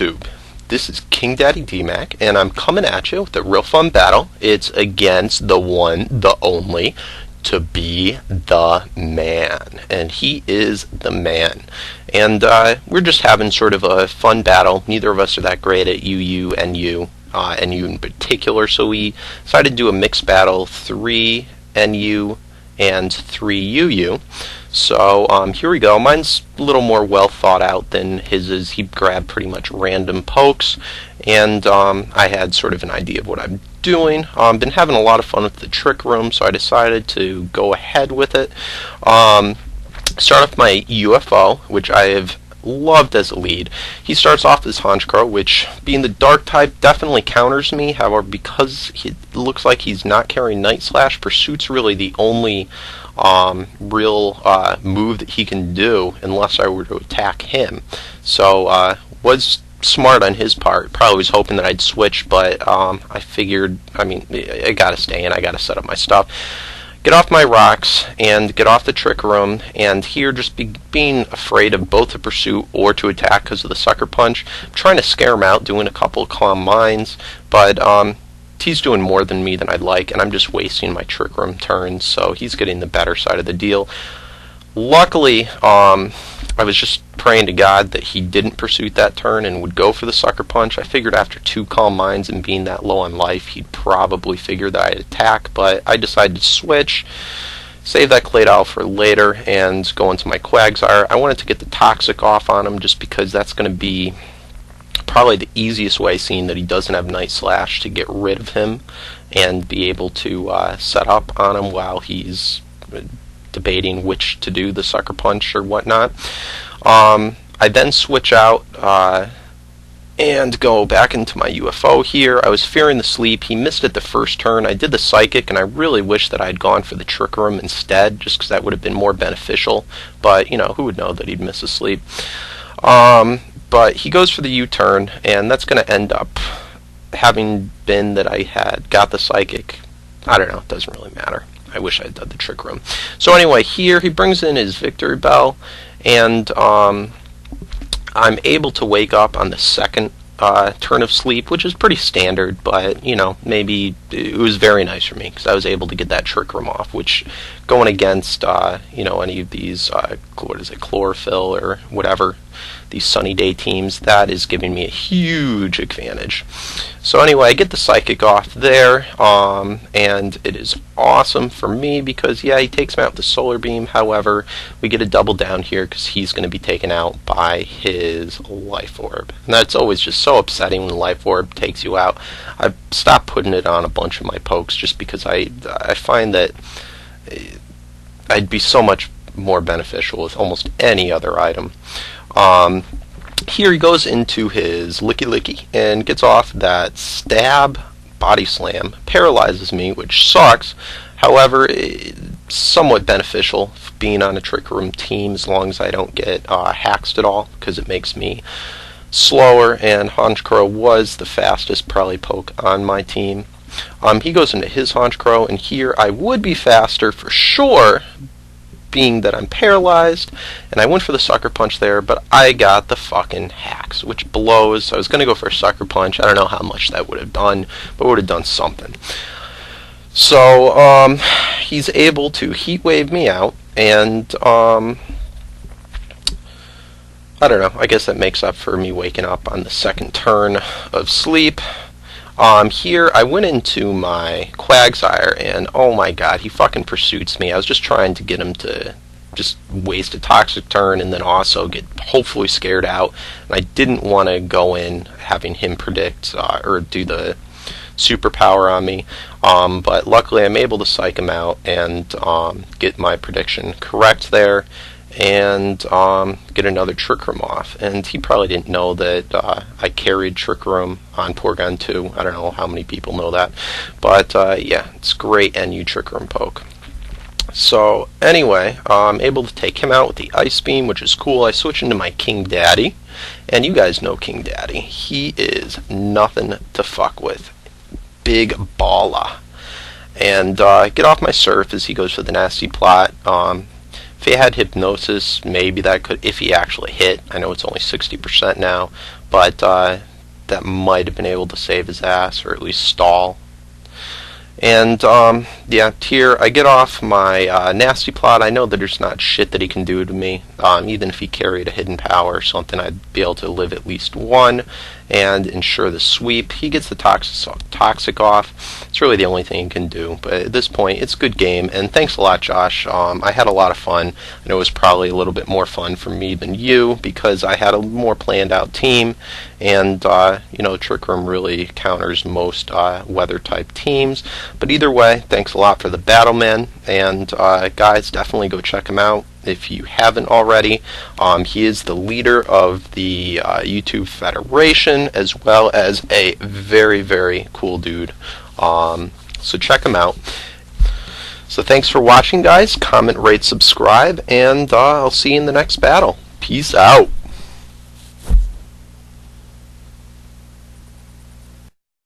YouTube? This is KingDaddyDMAC, and I'm coming at you with a real fun battle. It's against the one, the only, 2BeTheMan, and he is the man. And we're just having sort of a fun battle. Neither of us are that great at UU and U in particular, so we decided to do a mixed battle, 3 NU and 3 UU. So here we go. Mine's a little more well thought out than his is. He grabbed pretty much random pokes, and I had sort of an idea of what I'm doing. Been having a lot of fun with the trick room, so I decided to go ahead with it. Start off my UFO, which I have loved as a lead. He starts off as Honchkrow, which, being the dark type, definitely counters me. However, because it looks like he's not carrying Night Slash, Pursuit's really the only real move that he can do unless I were to attack him. So was smart on his part. Probably was hoping that I'd switch, but I figured, I gotta stay in, I gotta set up my stuff, get off my rocks, and get off the trick room. And here, just being afraid of both to Pursuit or to attack because of the Sucker Punch. I'm trying to scare him out, doing a couple of Calm Minds, but he's doing more than me than I'd like, and I'm just wasting my trick room turns, so he's getting the better side of the deal. Luckily, I was just praying to God that he didn't Pursuit that turn and would go for the Sucker Punch. I figured after 2 Calm Minds and being that low on life, he'd probably figure that I'd attack, but I decided to switch, save that Claydol for later, and go into my Quagsire. I wanted to get the Toxic off on him just because that's going to be probably the easiest way, seeing that he doesn't have Night Slash, to get rid of him and be able to set up on him while he's debating which to do, the Sucker Punch or whatnot. I then switch out and go back into my UFO here. I was fearing the sleep. He missed it the first turn. I did the Psychic, and I really wish that I'd gone for the Trick Room instead, just because that would have been more beneficial. But, you know, who would know that he'd miss a sleep? But he goes for the U-turn, and that's going to end up having been that I had got the Psychic. I don't know, it doesn't really matter. I wish I had done the Trick Room. So anyway, here he brings in his Victory Bell, and I'm able to wake up on the second turn of sleep, which is pretty standard, but, you know, maybe it was very nice for me because I was able to get that Trick Room off, which going against, you know, any of these, what is it, Chlorophyll or whatever, these sunny day teams, that is giving me a huge advantage. So anyway, I get the Psychic off there, and it is awesome for me because, yeah, he takes me out with the Solar Beam. However, we get a double down here because he's going to be taken out by his Life Orb. And that's always just so upsetting when the Life Orb takes you out. I've stopped putting it on a bunch of my pokes just because I find that I'd be so much more beneficial with almost any other item. Here he goes into his Licky Licky and gets off that Stab Body Slam, paralyzes me, which sucks. However, it's somewhat beneficial being on a Trick Room team as long as I don't get haxed at all, because it makes me slower, and Honchkrow was the fastest probably poke on my team. He goes into his Honchkrow, and here I would be faster for sure, being that I'm paralyzed, and I went for the Sucker Punch there, but I got the fucking hacks, which blows. I was going to go for a Sucker Punch. I don't know how much that would have done, but it would have done something. So he's able to Heat Wave me out, and I don't know, I guess that makes up for me waking up on the second turn of sleep. Here I went into my Quagsire, and oh my god, he fucking Pursuits me. I was just trying to get him to just waste a Toxic turn and then also get hopefully scared out. And I didn't want to go in having him predict or do the superpower on me. But luckily I'm able to psych him out and get my prediction correct there, and get another Trick Room off. And he probably didn't know that I carried Trick Room on Porygon 2. I don't know how many people know that, but yeah, it's great NU Trick Room poke. So anyway, I'm able to take him out with the Ice Beam, which is cool. I switch into my King Daddy, and you guys know King Daddy. He is nothing to fuck with. Big baller. And get off my Surf as he goes for the Nasty Plot. If he had Hypnosis, maybe that could, if he actually hit. I know it's only 60% now, but that might have been able to save his ass, or at least stall. And yeah, Tier, I get off my nasty plot. I know that there's not shit that he can do to me. Even if he carried a hidden power or something, I'd be able to live at least one and ensure the sweep. He gets the toxic off. It's really the only thing he can do. But at this point, it's a good game. And thanks a lot, Josh. I had a lot of fun. I know it was probably a little bit more fun for me than you because I had a more planned out team. And, you know, Trick Room really counters most weather type teams. But either way, thanks a lot for the Battleman. And guys, definitely go check him out if you haven't already. He is the leader of the YouTube Federation, as well as a very, very cool dude. So check him out. So thanks for watching, guys. Comment, rate, subscribe, and I'll see you in the next battle. Peace out.